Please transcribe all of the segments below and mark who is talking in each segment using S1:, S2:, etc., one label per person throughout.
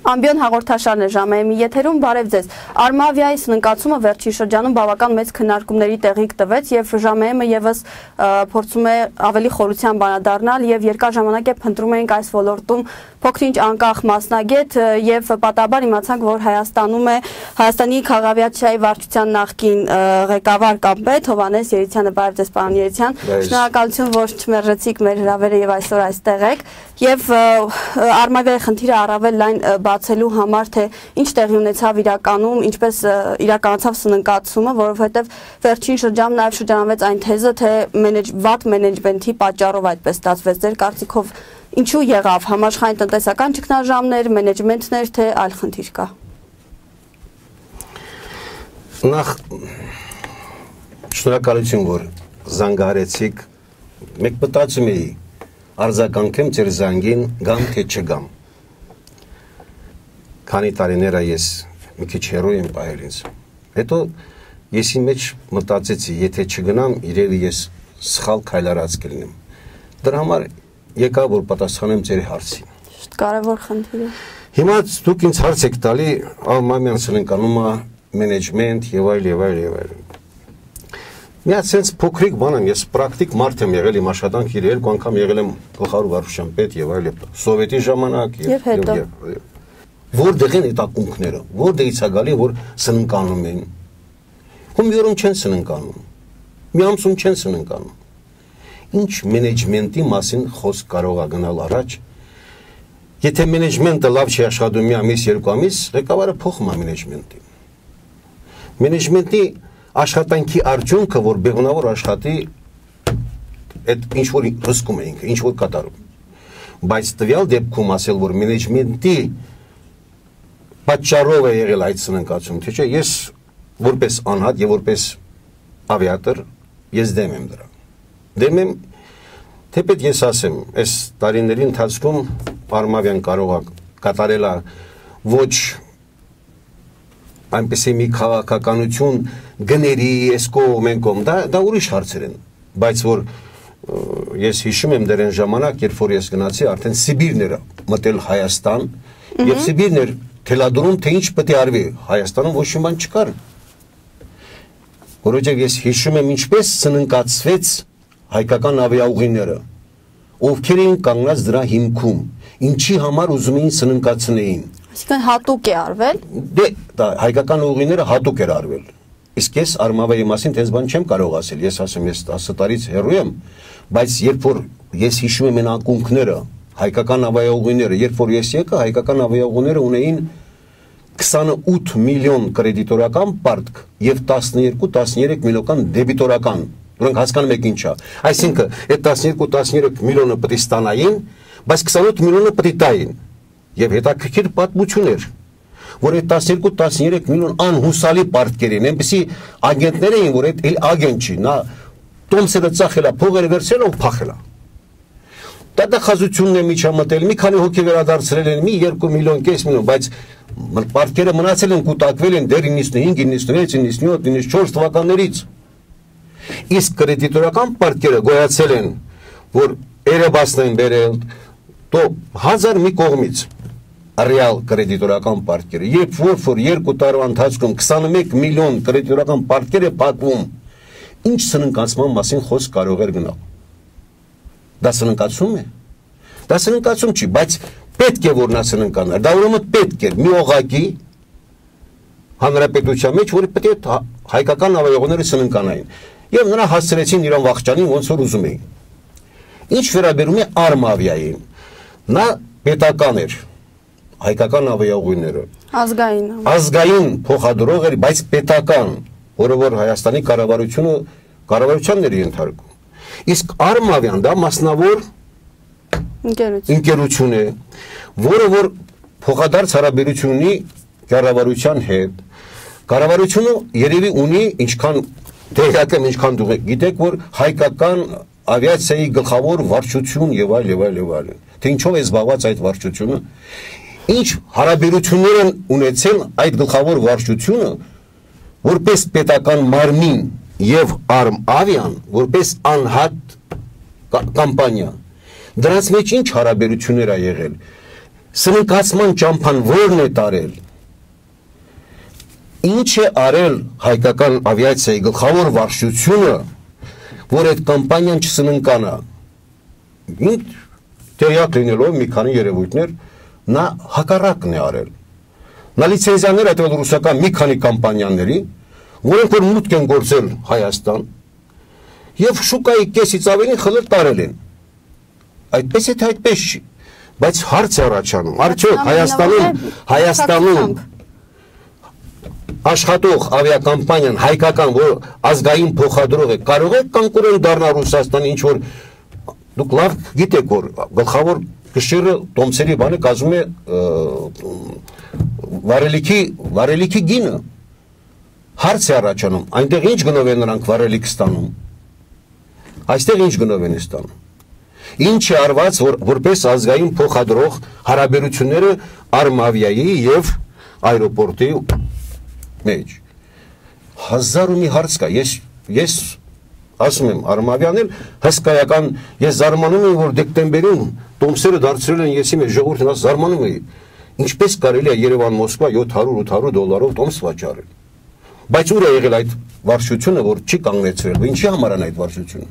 S1: Ամբիոն հաղորդաշարն է ժամը եթերում, բարև ձեզ։ Արմավիայի սննկացումը վերջին շրջանում բավական մեծ քննարկումների տեղիք տվեց եւ ժամը եւս փորձում է ավելի խորությամբ անդրադառնալ եւ երկար ժամանակ է փնտրում էինք այս ոլորտում փոքրինչ անկախ մասնագետ եւ պատահաբար իմացանք, որ Հայաստանում է Հայաստանի քաղաքավիաչիայի վարչության նախկին ղեկավար կամ պետ Հովհաննես Երիցյանը, բարև ձեզ պարոն Երիցյան։ Շնորհակալություն, որ չմերժեցիք մեր հրավերը եւ այսօր այստեղ եք եւ Արմավիայի խնդիրը առավել լայն բացելու համար, թե ինչ տեղի ունեցավ իրականում, ինչպես իրականացավ սննկացումը, որովհետև վերջին շրջանում նաև շրջանավեց այն թեզը, թե վատ մենեջմենթի պատճառով այդպես ստացվեց։ Ձեր կարծիքով ինչու եղավ, համաշխարհային տնտեսական ճգնաժամներ, մենեջմենթներ, թե այլ խնդիր կա։
S2: Նախ շնորհակալություն, որ զանգահարեցիք, մեկ մտածում էի արձագանքեմ ձեր զանգին, գամ թե չգամ։ Քանի տարիներ է ես մի քիչ հեռու եմ պահել ինձ։ Հետո ես իմ մեջ մտածեցի, եթե չգնամ, իրևի ես սխալ քայլարած կլինեմ։ Դրա համար եկա, որ պատասխանեմ ձեր հարցին։
S1: Շատ կարևոր խնդիր է։
S2: Հիմա դուք ինձ հարց եք տալի Արմավյան սննկանումը, մենեջմենթ եւ այլ եւ այլ եւ այլ։ Մի հատ sense փոքրիկ բան եմ, ես պրակտիկ մարդ եմ եղել, իմ աշխատանքի 2 անգամ եղել եմ գլխավոր վարչության պետ եւ այլ սովետի ժամանակ
S1: եւ հետո
S2: որտեղ են այդ ակունքները, որտեղից է գալի, որ սննկանում են։ Հումբյուրում չեն սննկանում, մի ամսում չեն սննկանում։ Ինչ մենեջմենթի մասին խոսք կարող է գնալ առաջ։ Եթե մենեջմենթը լավ չի աշխատում մի ամիս, 2 ամիս, ղեկավարը փոխում է մենեջմենթին։ Մենեջմենթի աշխատանքի արդյունքը, որ բեղունավոր աշխատի, այդ ինչ որ հսկում է ինքը, ինչ որ կատարում։ Բայց տվյալ դեպքում ասել, որ մենեջմենթի պատճառով է եղել այդ սննկացումը, թե չէ, ես որպես անհատ եւ որպես ավիատոր ես դեմ եմ դրա։ Դեմ եմ, թեպետ ես ասեմ, այս տարիների ընթացքում Արմավյան կարող է կատարել ոչ այնպես մի քաղաքականություն գների, էսկով, մենկով, դա ուրիշ հարցեր են, բայց որ ես հիշում եմ դեռ այն ժամանակ, երբ որ ես գնացի, արդեն Սիբիրն էր մտել Հայաստան, եւ Սիբիրն էր թելադրում, թե ինչ պետք է արվի, Հայաստանում ոչ մի բան չկար։ Որովհետեւ ես հիշում եմ ինչպես սննկացվեց հայկական ավիաուղիները, ովքեր էին կանգնած դրա հիմքում, ինչի համար ուզում էին սննկացնեին։
S1: Այսինքն հատուկ է արվել։
S2: Դե հայկական ուղիները հատուկ էր արվել։ Իսկ ես Արմավիայի մասին տես բան չեմ կարող ասել։ Ես ասեմ, ես 10 տարից հեռու եմ, բայց երբ որ ես հիշում եմ այն ակունքները, հայկական ավիաուղիները, երբ որ ես եկա, հայկական ավիաուղիները ունեին 28 միլիոն կրեդիտորական պարտք եւ 12-13 միլիոնական դեբիտորական։ Որոնք հասկանում եք ինչա։ Այսինքն, այդ 12-13 միլիոնը պետք է ստանային, բայց 28 միլիոնը պետք է տային։ Եվ հետաքրքիր պատմություն էր, որ այդ 12-13 միլիոն անհուսալի պարտքեր են, այնպեսի ագենտներ էին, որ այդ ագենտ չի, նա տոմսերը ծախել է, փողերը վերցրել ու փախել է։ Դա խազությունն է միջամտել, մի քանի հոգի վերադարձրել են, մի 2 միլիոն, կես միլիոն, բայց պարտքերը մնացել են, կուտակվել են դեռ 95, 96, 97, 94 թվականներից։ Իսկ կրեդիտորական պարտքերը գոյացել են, որ Airbus-ն են բերել, то 1000 մի կողմից ռեալ կրեդիտորական պարտքերը, երբ որ 2 տարվա ընթացքում 21 միլիոն կրեդիտորական պարտքեր է փակվում, ինչ սննկացման մասին խոսք կարող էր գնալ։ Դա սննկացում է։ Դա սննկացում չի, բայց պետք է որ նա սննկանար։ Դա ուրեմն պետք է մի օղակի հանրապետության մեջ, որը պետք է հայկական ավիաուղիները սննկանային։ Եվ նրա հասցրեցին իրան վախճանին, ոնց որ ուզում էին։ Ինչ վերաբերում է Արմավիային, նա պետական էր, հայկական ավիաուղիները։ Ազգային փոխադրող էր, բայց պետական, որը որ Հայաստանի կառավարությանն էր ենթարկում։ Իսկ Արմավյան դա մասնավոր ընկերություն է, որը որ փոխադարձ հարաբերություն ունի կառավարության հետ։ Կառավարությունը երևի ունի ինչքան տեղյակ եմ, ինչքան դուք գիտեք, որ հայկական ավիացիայի գլխավոր վարչություն եւ այլ եւ այլ եւ այլ։ Թե ինչով է զբաղված այդ վարչությունը, ինչ հարաբերություններ են ունեցել այդ գլխավոր վարչությունը, որպես պետական մարմին եւ Արմավյան, որպես անհատ կամպանիա։ Դրանց մեջ ինչ հարաբերություններ ա եղել։ սննկացման ճամփան ո՞րն է տարել։ Ինչ է արել հայկական ավիացիայի գլխավոր վարչությունը, որ այդ կամպանիան չսննկանա։ Ինչ տեղյակ լինելով մի քանի երևույթներ, նա հակառակն է արել։ Նա լիցենզիաներ այդվել ռուսական մի քանի կամպանիաների, որոնք որ մուտք են գործել Հայաստան, եւ շուկայի կեսից ավելի խլել տարել են։ Այդպես է թե այդպես չի, բայց հարց է առաջանում, արդյոք Հայաստանում աշխատող ավիակամպանիան հայկական, որ ազգային փոխադրող է, կարող է կոնկուրենտ դառնալ Ռուսաստանի, ինչ որ դուք լավ գիտեք, որ գլխավոր կշիռը տոմսերի բանը կազմում է վարելիքի գինը։ Հարց է առաջանում, այնտեղ ինչ գնով են նրանք վարելիք ստանում։ Այստեղ ինչ գնով են ստանում։ Ինչ է արված, որպես ազգային փոխադրող հարաբերությունները Արմավիայի եւ այրոպորտի մեջ։ Հազար ու մի հարց կա։ Ես ասում եմ, Արմավյանն էլ հսկայական, ես զարմանում եմ, որ դեկտեմբերին տոմսերը դարձրել են եսի մեջ ժողովուրդն ասում զարմանում է։ Ինչպես կարելի է Երևան-Մոսկվա $700-800 տոմս վաճառել։ Բայց ուր է եղել այդ վարչությունը, որ չի կանգնեցրել, ինչի համար են այդ վարչությունը։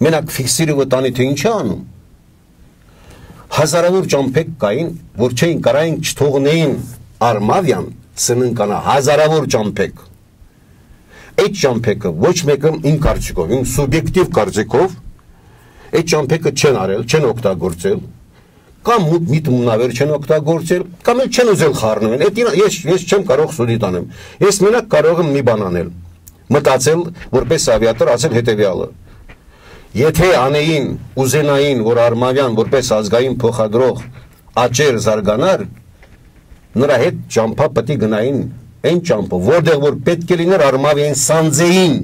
S2: Մենակ ֆիքսիրը տանի թե ինչ է անում։ Հազարավոր ճամփեկ կային, որ չէին կարային չթողնեին Արմավյան սննկանա, հազարավոր ճամփեկ։ Այդ ճամփեկը ոչ մեկը իմ կարծիքով, իմ սուբյեկտիվ կարծիքով, այդ ճամփեկը չեն արել, չեն օգտագործել, կամ միտումնավեր չեն օգտագործել, կամ էլ չեն ուզել խառնվել։ Ես չեմ կարող սուդի տանեմ։ Ես մենակ կարող եմ մի բան անել, մտածել, որպես ավիատոր, ասել հետևյալը. եթե անեին, ուզենային, որ Արմավյան որպես ազգային փոխադրող աճեր զարգանար, նրա հետ ճամփա պետք է գնային այն ճամփը, որտեղ որ պետք է լիներ Արմավիային սանձեին։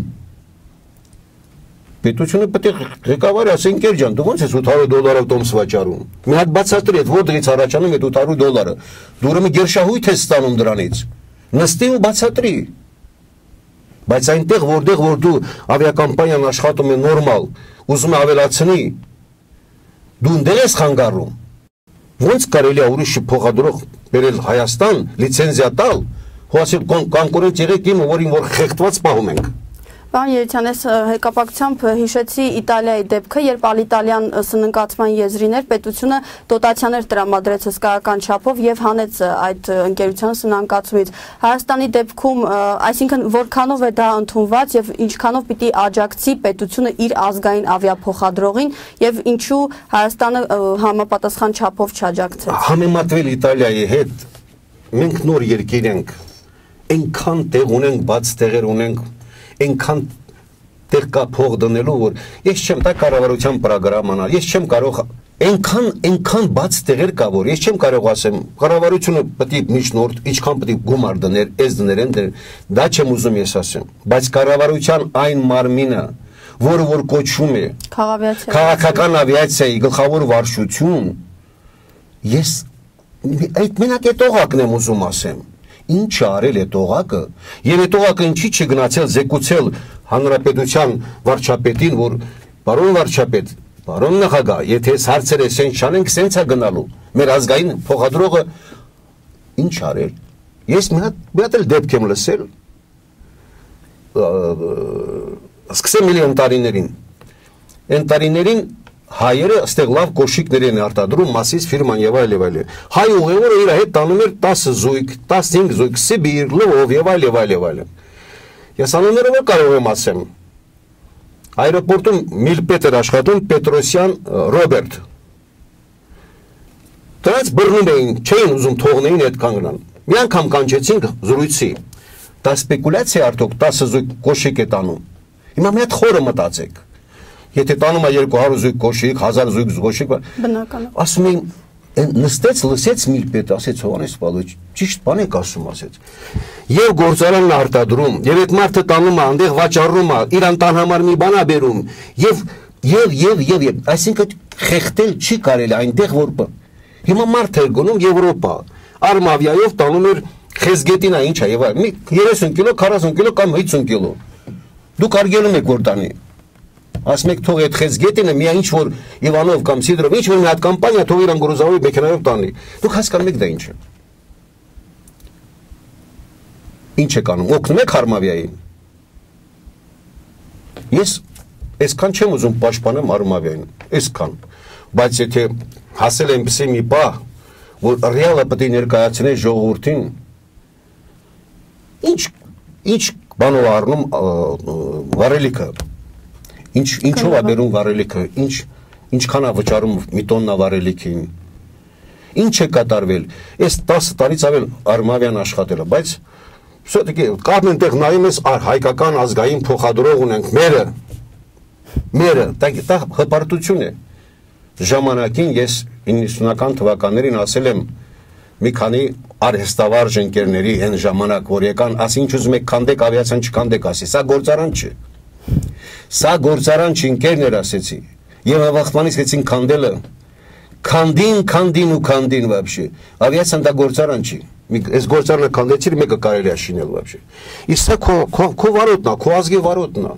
S2: Պետությունը պետք է ղեկավարի ասեն ընկեր ջան, դու ո՞նց ես $800 տոմս վաճառում։ Մի հատ բացատրի, այդ որտեղից առաջանում այդ $800։ Դու ուրեմն գերշահույթ ես ստանում դրանից։ Նստի ու բացատրի։ Բայց այնտեղ որտեղ որ դու ավիակամպանիան աշխատում է նորմալ, ուզում է ավելացնի, դու ընդեղ ես խանգարում։ Ոնց կարելի է ուրիշը փոխադրող բերել Հայաստան, լիցենզիա տալ, ու ասել կոնկուրենտ եղեք իմը, որին որ խեղդված պահում ենք։
S1: Պարոն Երիցյան, ես հեկապակցությամբ հիշեցի Իտալիայի դեպքը, երբ Ալիտալյան սննկացման եզրին էր, պետությունը դոտացիաներ տրամադրեց հսկայական չափով եւ հանեց այդ ընկերության սնանկացումից։ Հայաստանի դեպքում, այսինքն որքանով է դա ընդունված եւ ինչքանով պիտի աջակցի պետությունը իր ազգային ավիափոխադրողին եւ ինչու Հայաստանը համապատասխան չափով չաջակցեց։
S2: Համեմատվել Իտալիայի հետ, մենք նոր երկիր ենք, այնքան տեղ ունենք, բաց տեղեր ունենք, այնքան տեղ կա փող դնելու, որ ես չեմ դա կառավարության ծրագրամ անալ, ես չեմ կարող այնքան բաց տեղեր կա, որ ես չեմ կարող ասեմ կառավարությունը պետք է միջնորդ ինչքան պետք է գումար դներ, այս դներ են դեր, դա չեմ ուզում ես ասեմ, բայց կառավարության այն մարմինը, որ կոչվում է քաղաքական ավիացիայի գլխավոր վարչություն, ես այդ մենակ այդ օղակն եմ ուզում ասեմ։ Ինչ արել է տողակը, եւ այդ տողակը ինչի չի գնացել զեկուցել հանրապետության վարչապետին, որ պարոն վարչապետ, պարոն նախագահ, եթե հարցերը սենց չանենք, սենց է գնալու։ Մեր ազգային փոխադրողը ինչ արել։ Ես մի հատ էլ դեպք եմ լսել, սկսեմ միլիոն տարիներին։ Այն տարիներին հայերը այստեղ լավ կոշիկներ են արտադրում, Մասիս ֆիրման եւ այլ եւ այլ։ Հայ ուղևորը իր հետ տանում էր 10 զույգ, 15 զույգ, Սիբիր, Լվով եւ այլ եւ այլ եւ այլ։ Ես անունները որ կարող եմ ասեմ։ Այրոպորտում միլպետ էր աշխատում Պետրոսյան Ռոբերտ։ Դրանց բռնում էին, չէին ուզում թողնեին այդ կանգնան։ Մի անգամ կանչեցինք զրույցի։ Դա սպեկուլյացիա արդյոք 10 զույգ կոշիկ է տանում։ Հիմա մի հատ խորը մտածեք։ Եթե տանում է 200 զույգ կոշիկ, 1000 զույգ կոշիկ, ասում էին, նստեց, լսեց միլպետ, ասեց Հովհաննես Պավլովիչ, ճիշտ բան եք ասում, ասեց։ Եվ գործարանն արտադրում, եւ այդ մարդը տանում է, այնտեղ վաճառում է, իրան տան համար մի բան է բերում, եւ, այսինքն խեղդել չի կարելի այնտեղ որ հիմա մարդ է գնում Եվրոպա, Արմավիայով տանում էր խեզգետինա, ինչ է, եւ 30 կիլո, 40 կիլո կամ 50 կիլո։ Դուք արգելում եք որ տանի։ ասում եք թող այդ խեցգետինը միայն ինչ որ Իվանով կամ Սիդրով ինչ որ մի հատ կամպանիա թող իրան գրոզավորի մեքենայով տանի։ Դուք հասկանում եք դա ինչ է։ Ինչ եք անում, օգնում եք Արմավիային։ Ես այսքան չեմ ուզում պաշտպանեմ Արմավիային, այսքան, բայց եթե հասել այնպեսի մի բան, որ ռեալը պետք է ներկայացնի ժողովրդին, ինչ բանով առնում վարելիքը, ինչով է բերում վարելիքը, ինչքան է վճարում մի տոննա վարելիքին, ինչ է կատարվել, այս 10 տարից ավել Արմավյան աշխատել է, բայց կապն այնտեղ նայում ես հայկական ազգային փոխադրող ունենք մերը, դա հպարտություն է, ժամանակին ես 90-ական թվականներին ասել եմ մի քանի արհեստավարժ ընկերների այն ժամանակ, որ եկան, ասի ինչ ուզում եք քանդեք, ավիացիան չքանդեք, ասի, սա գործարան չէ։ Սա գործարան չի, ընկերներ ասեցի։ Եվ ավախտմանիցեցին քանդելը, քանդին вообще։ Ավիացիան դա գործարան չի։ Այս գործարանը քանդեցիր, մեկը կարելի է շինել вообще։ Իսկ սա քո վարոտն է, քո ազգի վարոտն է։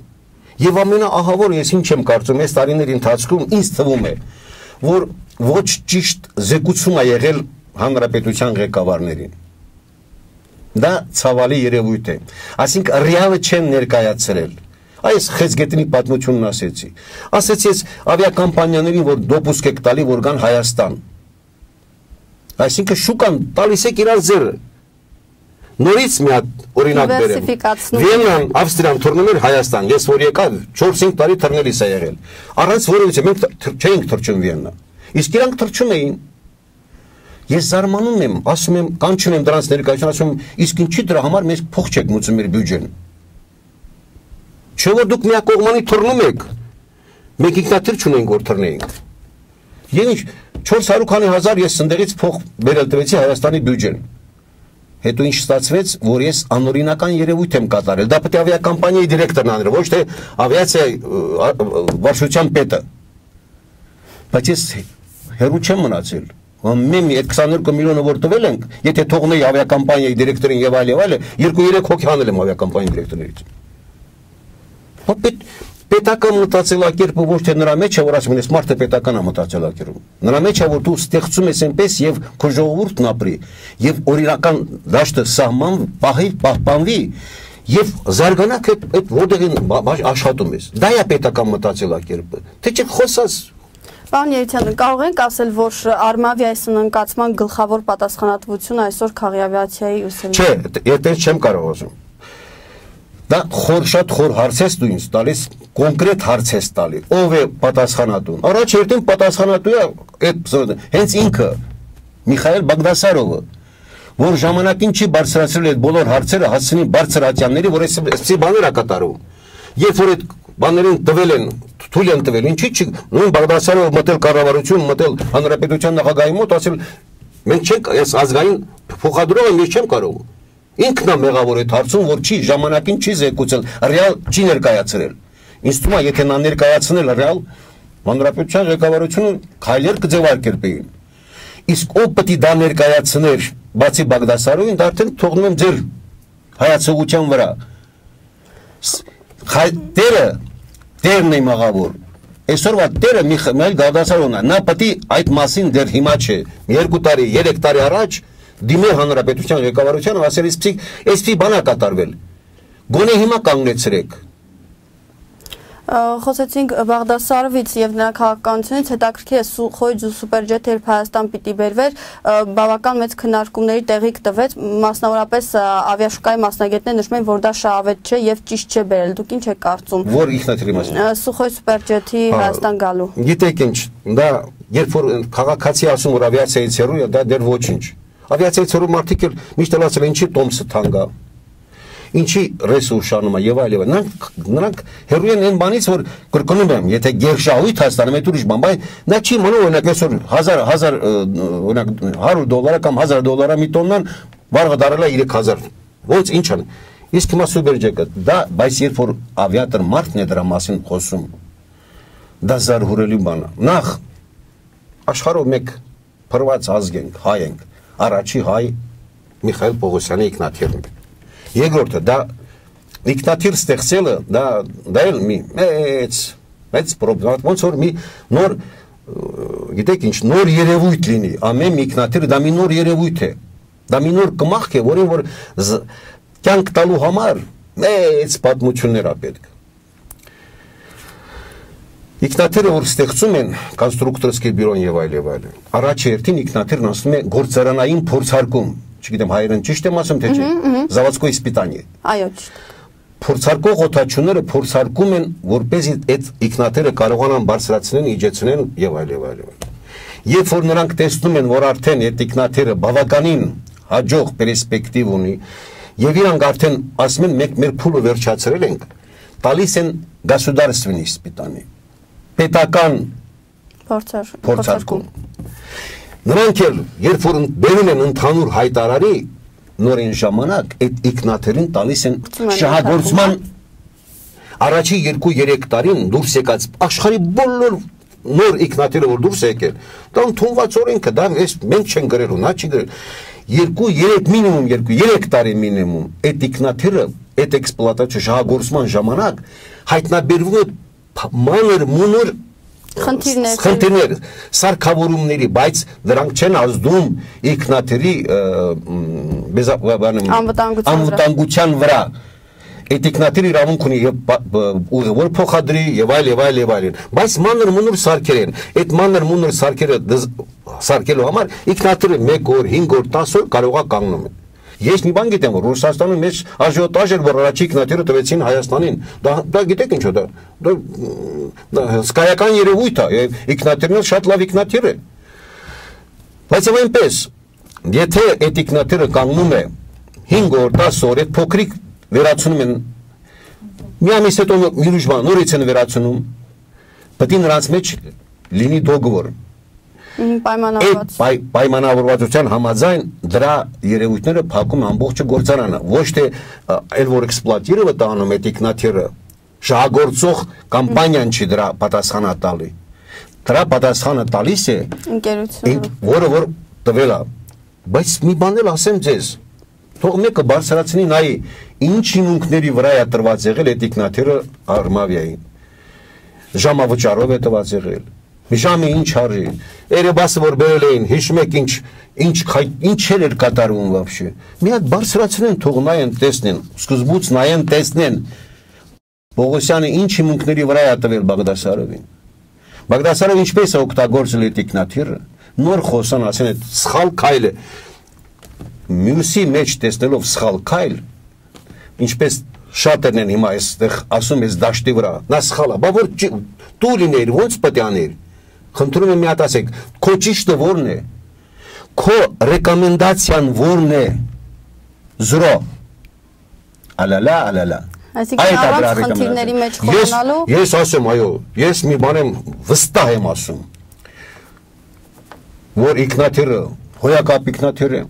S2: Եվ ամենաահավոր ես ինչ եմ կարծում, այս տարիների ընթացքում ինձ թվում է, որ ոչ ճիշտ զեկուցում է եղել հանրապետության ղեկավարներին։ Դա ցավալի երևույթ է։ Այսինքն ռեալը չեն ներկայացրել։ Այս խեցգետնի պատմությունն ասեցի։ Ասեցի ես ավիակամպանիաներին, որ դոպուսկ եք տալի, որ գան Հայաստան։ Այսինքն շուկան տալիս եք իրար ձեռը։ Նորից մի հատ օրինակ բերեմ։ Վիեննան, Ավստրիան թռնում էր Հայաստան։ Ես որ եկա 4-5 տարի թռնելիս է եղել։ Առանց որևիցե մենք չէինք թռչում Վիեննա։ Իսկ իրանք թռչում էին։ Ես զարմանում եմ, ասում եմ, կանչում եմ դրանց ներկայություն, ասում եմ, իսկ ինչի դրա համար մենք փող չեք մուծում մեր բյուջեն։ Չէ՞ որ դուք միակողմանի թռնում եք։ Մենք ինքնաթիռ չունենք որ թռնեինք։ Եվ ինչ 400 քանի հազար ես ընդեղից փող բերել տվեցի Հայաստանի բյուջեն։ Հետո ինչ ստացվեց, որ ես անօրինական երևույթ եմ կատարել։ Դա պետք է ավիակամպանիայի դիրեկտորն աներ, ոչ թե ավիացիայի վարչության պետը։ Բայց ես հերու չեմ մնացել։ Մենք այդ 22 միլիոնը որ տվել ենք, եթե թողնեի ավիակամպանիայի դիրեկտորին եւ այլը, 2-3 հոգի հանել եմ ավիակամպանիայի դիրեկտորներից։ Պետական մտածելակերպը ոչ թե նրա մեջ է, որ ասում են, այս մարդը պետական է մտածելակերպում։ Նրա մեջ է, որ դու ստեղծում ես այնպես եւ քո ժողովուրդն ապրի, եւ օրինական դաշտը սահման պահի, պահպանվի, եւ զարգանաք այդ որտեղ աշխատում ես։ Դա է պետական մտածելակերպը։ Թե չէ խոսած
S1: Պարոն Երիցյան, կարող ենք ասել, որ Արմավիայի սնանկացման գլխավոր պատասխանատվությունը այսօր քաղաքավիացիայի ուսումնի։
S2: Չէ, այդպես չեմ կարող ասում։ Դա շատ խոր հարց ես դու ինձ տալիս, կոնկրետ հարց ես տալի, ով է պատասխանատուն։ Առաջ երթին պատասխանատու է այդ հենց ինքը Միխայել Բաղդասարովը, որ ժամանակին չի բարձրացրել այդ բոլոր հարցերը, հասցնի բարձր ատյանների, որ այսպիսի բաներ է կատարում։ Երբ որ այդ բաներին տվել են, թույլ են տվել, ինչի՞ չի նույն Բաղդասարովը մտել կառավարություն, մտել հանրապետության նախագահի մոտ, ասել մենք չենք այս ազգային փոխադրողը ես չեմ կարող։ Ինքն է մեղավոր այդ հարցում, որ չի ժամանակին չի զեկուցել, ռեալ չի ներկայացրել։ Ինձ թվում է, եթե նա ներկայացնել ռեալ, հանրապետության ղեկավարությունը քայլեր կձևարկերպեին։ Իսկ ով պետք է դա ներկայացներ, բացի Բաղդասարովին, դա արդեն թողնում եմ ձեր հայացողության վրա։ Տերն է մեղավոր։ Այսօրվա տերը Միխայել Բաղդասարովն է, նա պետք է այդ մասին դեռ հիմա չէ, 2 տարի, 3 տարի առաջ դիմել հանրապետության ղեկավարությանը, ասել այսպիսի բան է կատարվել։ Գոնե հիմա կանգնեցրեք։
S1: Խոսեցինք Բաղդասարովից եւ նրա քաղաքականությունից, հետաքրքիր է Սուխոյ սուպերջեթը երբ Հայաստան պիտի բերվեր, բավական մեծ քննարկումների տեղիք տվեց, մասնավորապես ավիաշուկայի մասնագետները նշում են, որ դա շահավետ չէ եւ ճիշտ չէ բերել։ Դուք ինչ եք կարծում։
S2: Որ ինքնաթիռի մասին։
S1: Սուխոյ սուպերջեթի Հայաստան գալու։
S2: Գիտեք ինչ, դա երբ որ քաղաքացի ասում որ ավիացիայից հեռու է, դա դեռ ոչինչ։ Ավիացիայից հեռու մարդիկ էլ միշտ ասել են ինչի Տոմսը թանկ է։ Ինչի ռեսուրսանում է եւ այլն։ Նրանք հեռու են այն բանից, որ կրկնում եմ, եթե գերշահույթ Հայաստանում է ուրիշ բան, բայց նա չի մնում օրինակ այսօր 1000 օրինակ $100 կամ $1000 մի տոննան վառը դարել է 3000։ Ոնց ինչ ആണ്։ Իսկ հիմա սուպերջետը դա, բայց երբ որ ավիատոր մարդն է դրա մասին խոսում, դա զարհուրելի բան է։ Նախ աշխարհով մեկ փրված ազգ ենք, հայ ենք։ Առաջի հայ Միխայել Պողոսյանի ինքնաթիռն է։ Երկրորդը դա ինքնաթիռ ստեղծելը դա էլ մի մեծ Բայց ոնց որ մի նոր գիտեք ինչ նոր երևույթ լինի, ամեն ինքնաթիռը դա մի նոր երևույթ է, դա մի նոր կմախք է, որին որ կյանք տալու համար մեծ պատմություններ է պետք։ Ինքնաթիռը որ ստեղծում են կոնստրուկտորսկի բյուրոն եւ այլ, առաջ երթին ինքնաթիռն ասում է գործարանային փորձարկում, չգիտեմ հայերեն ճիշտ եմ ասում թե չէ, заводское испытание։
S1: Այո, ճիշտ։
S2: Փորձարկող օթաչուները փորձարկում են, որպեսզի այդ ինքնաթիռը կարողանան բարձրացնեն, իջեցնեն եւ այլ։ Երբ որ նրանք տեսնում են, որ արդեն այդ ինքնաթիռը բավականին հաջող պերսպեկտիվ ունի, եւ իրանք արդեն ասում են մենք մեր փուլը վերջացրել ենք, տալիս են государственное испытание, պետական փորձարկում։ Նրանք էլ երբ որ բերում են ընդհանուր հայտարարի նորին ժամանակ այդ ինքնաթիռին տալիս են շահագործման առաջի 2-3 տարին դուրս եկած աշխարհի բոլոր նոր ինքնաթիռը որ դուրս եկել, դա ընդունված օրենքը, դա մենք չենք գրել, նա չի գրել։ 2-3 մինիմում 2-3 տարի մինիմում այդ ինքնաթիռը այդ էքսպլուատացիա շահագործման ժամանակ հայտնաբերվում է մանր մունր խնդիրներ սարքավորումների, բայց դրանք չեն ազդում ինքնաթիռի անվտանգության վրա։ Այդ ինքնաթիռը իրավունք ունի ուղևոր փոխադրի եւ այլ, բայց մանր մունր սարքեր են։ Այդ մանր մունր սարքերը սարքելու համար ինքնաթիռը 1 օր, 5 օր, 10 օր կարող է կանգնում է։ Ես մի բան գիտեմ, որ Ռուսաստանում մեջ աժիոտաժ էր, որ առաջի ինքնաթիռը տվեցին Հայաստանին։ Դա գիտեք ինչ է դա։ Դա հսկայական երևույթ է, եւ ինքնաթիռն շատ լավ ինքնաթիռ է։ Բայց այնպես, եթե այդ ինքնաթիռը կանգնում է 5 օր, 10 օր, այդ փոքրիկ վերացնում են մի ամիս հետո մի ուրիշ բան նորից են վերացնում, պետք է նրանց մեջ լինի դոգվոր։ Պայմանավորվածության համաձայն դրա երևույթները փակում ամբողջ գործարանը, ոչ թե այլ որ էքսպլուատիրը տանում է ինքնաթիռը, շահագործող կամպանիան չի դրա պատասխանը տալի։ Դրա պատասխանը տալիս է ընկերությունը, որը որ տվել է։ Բայց մի բան էլ ասեմ ձեզ, թող մեկը բարձրացնի նայի ինչ հիմունքների վրա է տրված եղել այդ ինքնաթիռը Արմավիային։ Ժամավճարով է տված եղել։ Ժամը ինչ արժի, Էրեբասը որ բերել էին, հիշում եք ինչ էր կատարվում вообще։ Մի հատ բարձրացնեն, թող նայեն, տեսնեն, սկզբուց նայեն, տեսնեն Պողոսյանը ինչ հիմունքների վրա է տվել Բաղդասարովին։ Բաղդասարովը ինչպես է օգտագործել այդ ինքնաթիռը, նոր խոսան ասեն այդ սխալ քայլ է։ Մյուսի մեջ տեսնելով սխալ քայլ, ինչպես շատերն են հիմա այստեղ ասում ես դաշտի վրա, նա սխալ է, բա որ դու լինեիր, ոնց պետք է աներ։ Խնդրում եմ մի հատ ասեք, քո ճիշտը որն է, քո ռեկոմենդացիան որն է, 0 ալալա
S1: Այսինքն առանց խնդիրների մեջ խորանալու
S2: Ես ասեմ, այո, ես մի բան եմ վստահ եմ ասում, որ ինքնաթիռը, հոյակապ ինքնաթիռ է,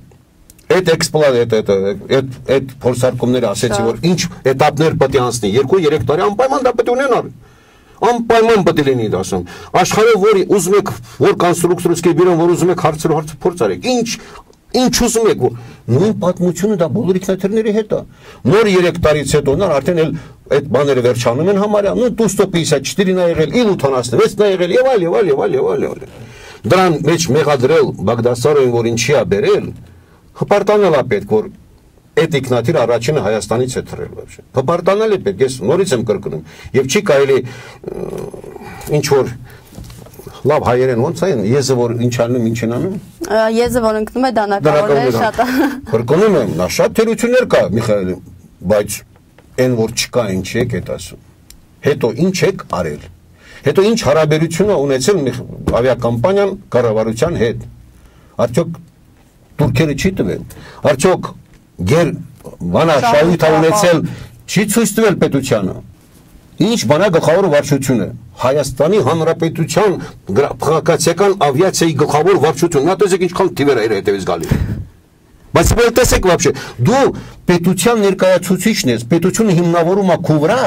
S2: այդ փորձարկումները ասեցի, որ ինչ էտապներ պետք է անցնի, 2-3 տարի անպայման դա պետք է ունենալ։ Անպայման պետք է լինի դա ասում։ Աշխարհը որ ուզում եք, որ կոնստրուկտորսկի բյուրոն, որ ուզում եք հարցեր փորձ արեք, ինչ ուզում եք, նույն պատմությունը դա բոլոր ինքնաթիռների հետ է։ Նոր 3 տարից հետո նա արդեն այդ բաները վերջանում են համարյա, նույն Տու-154-ն է եղել, Il-86-ն է եղել եւ այլ։ Դրան մեջ մեղադրել Բաղդասարովին, որ ինչի է բերել, հպարտանալ է պետք, որ այդ ինքնաթիռը առաջինը Հայաստանից է թռել вообще։ Հպարտանալ է պետք, ես նորից եմ կրկնում, եւ չի կարելի ինչ որ լավ հայերեն ոնց այն, եզը որ ինչ անում, ինչ են անում։
S1: Եզը որ ընկնում է դանակավորները շատ է։
S2: Կրկնում եմ, նա շատ թերություններ կա, Միխայել, բայց այն որ չկա ինչ եք այդ ասում։ Հետո ինչ եք արել։ Հետո ինչ հարաբերություն է ունեցել ավիակամպանիան կառավարության հետ։ Արդյոք турքերը չի տվել։ Արդյոք գեր վանաշահույթ ունեցել չի ցույց տվել պետությանը։ Ինչ բանա գլխավոր վարչությունը Հայաստանի Հանրապետության քաղաքացիական ավիացիայի գլխավոր վարչությունը։ Նա տեսեք ինչքան թիվեր է իր հետևից գալի։ Բայց ո՞ր տեսեք вообще։ Դու պետության ներկայացուցիչն ես, պետությունը հիմնավորում է քո վրա,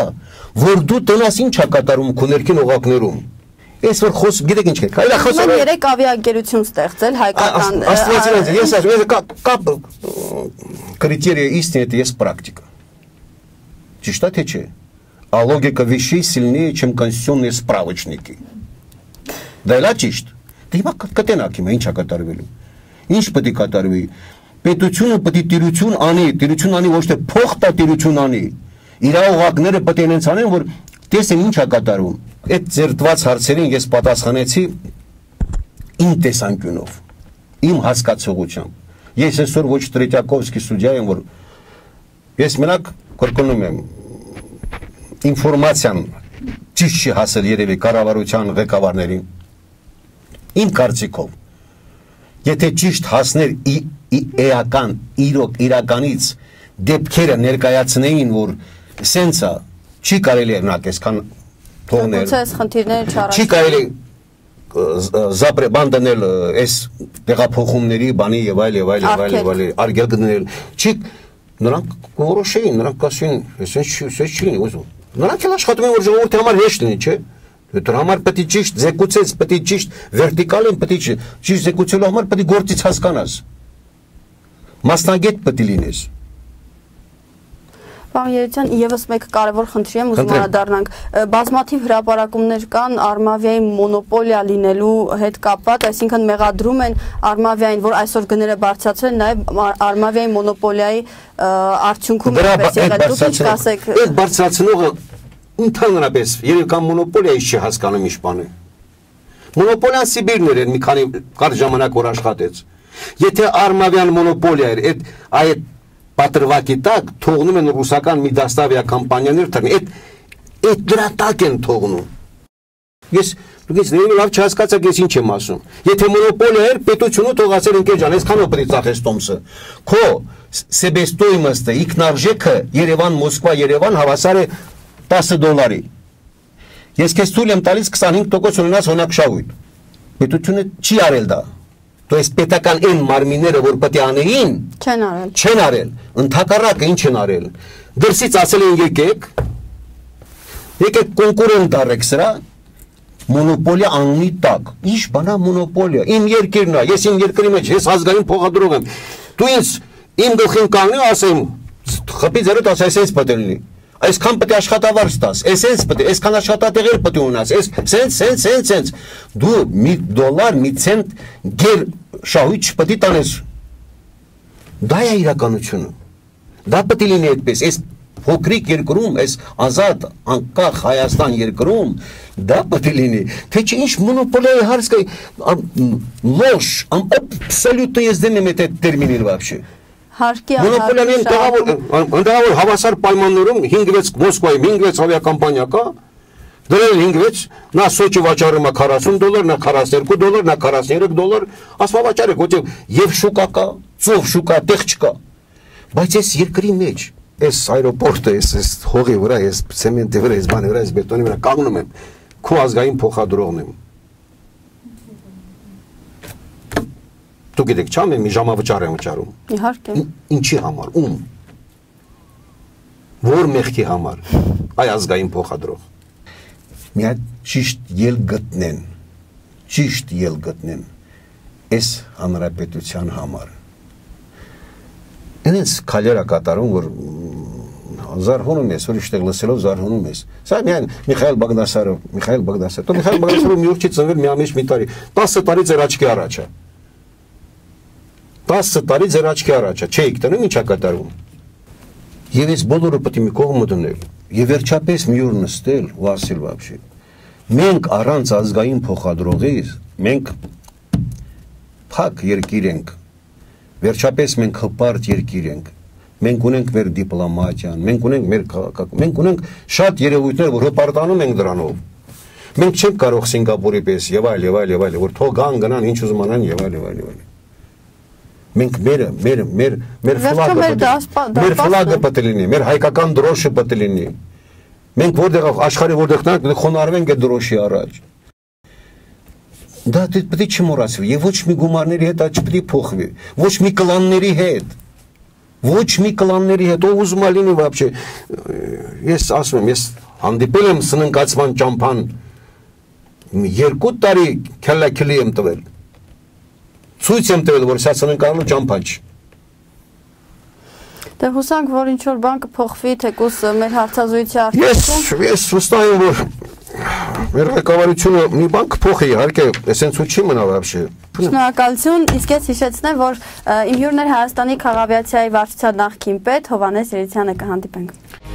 S2: որ դու տնաս ինչ է կատարում քո ներքին օղակներում։ Ես որ խոս գիտեք ինչ է։ Այլ խոսում եմ
S1: 3 ավիաընկերություն ստեղծել հայկական։
S2: Աստվածին ես ասում կապ կրիտերիա истины это есть практика։ Ճիշտ է թե չէ։ а логика вещей сильнее, чем конституционные справочники. Да элա ճիշտ։ Դե հիմա կտենակ հիմա ինչ է կատարվելու։ Ինչ պետք է կատարվի։ Պետությունը պետք է տիրություն անի ոչ թե փող տա տիրություն անի։ Իր օղակները պետք է այնց անեն, որ տեսեն ինչ է կատարվում։ Այդ ձերտված հարցերին ես պատասխանեցի իմ տեսանկյունով, իմ հասկացողությամբ։ Ես այսօր ոչ Տրետյակովսկի սուդյա եմ, որ ես մենակ կրկնում եմ ինֆորմացիան ճիշտ չի հասել երևի կառավարության ղեկավարներին։ Իմ կարծիքով, եթե ճիշտ հասներ իրականից դեպքերը ներկայացնեին, որ սենցա չի կարելի օրինակ այսքան թողնել, չի կարելի զապրեբան դնել այս տեղափոխումների բանի եւ այլ արգել գնել, չի նրանք որոշեին, նրանք ասին, այսպես չի ուզում։ Նրանք էլ աշխատում են, որ ժողովրդի համար հեշտ լինի, չէ՞։ Դրա համար պետք է ճիշտ զեկուցես, պետք է ճիշտ վերտիկալին, պետք է ճիշտ զեկուցելու համար պետք է գործից հասկանաս։ Մասնագետ պետք է լինես։
S1: Պարոն Երիցյան, եւս մեկ կարևոր խնդրի եմ ուզում անդառնանք։ Բազմաթիվ հրապարակումներ կան Արմավիայի մոնոպոլիա լինելու հետ կապված, այսինքն մեղադրում են Արմավիային, որ այսօր գները բարձրացրել, նաեւ Արմավիայի մոնոպոլիայի արդյունքում էպես եղել։ Դուք ինչ կասեք։
S2: Այդ բարձրացնողը ընդհանրապես երբ կամ մոնոպոլիայի չի հասկանում ինչ բան է։ Մոնոպոլիան Սիբիրն էր մի քանի կարճ ժամանակ որ աշխատեց։ Եթե Արմավյան մոնոպոլիա էր, այդ պատրվակի տակ թողնում են ռուսական մի դաստավիա կամպանիաներ թռնի, այդ դրա տակ են թողնում։ Դուք լավ չհասկացաք ես ինչ եմ ասում։ Եթե մոնոպոլիա էր, պետությունը թողացել ընկեր ջան, այսքանով պետք է ծախես տոմսը։ Քո себестоимость-ը, ինքնարժեքը Երևան-Մոսկվա-Երևան հավասար է $10։ Ես քեզ թույլ եմ տալիս 25% ունենաս հոնակշահույթ։ Պետությունը չի արել դա։ То есть պետական այն մարմինները, որ պետք է անեին, չեն արել։ Ընդհակառակը ինչ են արել։ Դրսից ասել են եկեք կոնկուրենտ դառեք սրա, մոնոպոլիա անունի տակ։ Ինչ բան է մոնոպոլիա։ Իմ երկիրն է, ես իմ երկրի մեջ, ես ազգային փոխադրող եմ։ Դու ինձ իմ գլխին կանգնի ու ասեմ, խփի ձեռդ ասա, այսպես պետք է լինի։ Այսքան պետք է աշխատավարձ տաս, այսպես պետք է, այսքան աշխատատեղեր պետք է ունենաս, սենց դու $1, $1 գեր շահույթ չպետք է տանես։ Դա է իրականությունը։ Դա պետք է լինի այդպես, այս փոքրիկ երկրում, այս ազատ անկախ Հայաստան երկրում, դա պետք է լինի։ Թե չէ ինչ մոնոպոլիայի հարց կա, ложь, абсолютно ես դեմ եմ այդ տերմինին вообще։ Մոնոպոլիան ընդհանուր հավասար պայմաններում 5-6 Մոսկվայում 5-6 ավիակամպանիա կա, դրել 5-6, նա Սոչի վաճառում է $40, նա $42, նա $43, ասма վաճառեք, որտեղ եւ շուկա կա, ծով շուկա, տեղ չկա։ Բայց այս երկրի մեջ, այս այրոպորտը, այս հողի վրա, այս ցեմենտի վրա, այս բանի վրա, այս բետոնի վրա կանգնում եմ, քո ազգային փոխադրողն եմ։ Դուք գիտեք, չամ եմ մի ժամավճար եմ վճարում։
S1: Իհարկե։
S2: Ինչի համար, ում։ Որ մեղքի համար, այ ազգային փոխադրող։ Մի հատ ճիշտ ել գտնեն այս հանրապետության համար։ Այնց քալերա կատարում, որ զարհունում ես, որ իշտեղ լսելով զարհունում ես։ Սա միայն Միխայել Բագդասարով, Դու Միխայել Բագդասարով մի օր չի ծնվել մի ամիս մի տարի, 10 տարի ձեր աչքի առաջ է։ 10 տարի ձեր աչքի առաջ է, չէիք տնում ինչ է կատարվում։ Եվ այս բոլորը պետք է մի կողմ դնել, եւ վերջապես մի օր նստել ու ասել вообще։ Մենք առանց ազգային փոխադրողի, մենք փակ երկիր ենք։ Վերջապես մենք հպարտ երկիր ենք։ Մենք ունենք մեր դիպլոմատիան, մենք ունենք մեր քաղաքական, մենք ունենք շատ երևույթներ, որ հպարտանում ենք դրանով։ Մենք չենք կարող Սինգապուրի պես եւ այլ, որ թող գան գնան ինչ ուզում անեն եւ այլ։ Մենք մեր ֆլագը պետք է լինի, մեր հայկական դրոշը պետք է լինի։ Մենք որտեղ աշխարհի որտեղ տնանք խոնարհվենք այդ դրոշի առաջ։ Դա պետք է չմոռացվի, եւ ոչ մի գումարների հետ չպետք է փոխվի, ոչ մի կլանների հետ։ Ոչ մի կլանների հետ, ով ուզում է լինի вообще։ Ես ասում եմ, ես հանդիպել եմ սննկացման ճամփան 2 տարի քելլաքելի եմ տվել։ Ցույց եմ տվել, որ սա սննկալու ճամփա չի։
S1: Դե հուսանք, որ ինչ-որ բան կփոխվի, թեկուզ մեր հարցազրույցի արդյունքում։
S2: Ես վստահ եմ, որ մեր ղեկավարությունը մի բան կփոխի, իհարկե, էսենց ու չի մնա вообще։
S1: Շնորհակալություն, իսկ ես հիշեցնեմ, որ իմ հյուրն էր Հայաստանի քաղաքավիացիայի վարչության նախկին պետ Հովհաննես Երիցյանը, կհանդիպենք։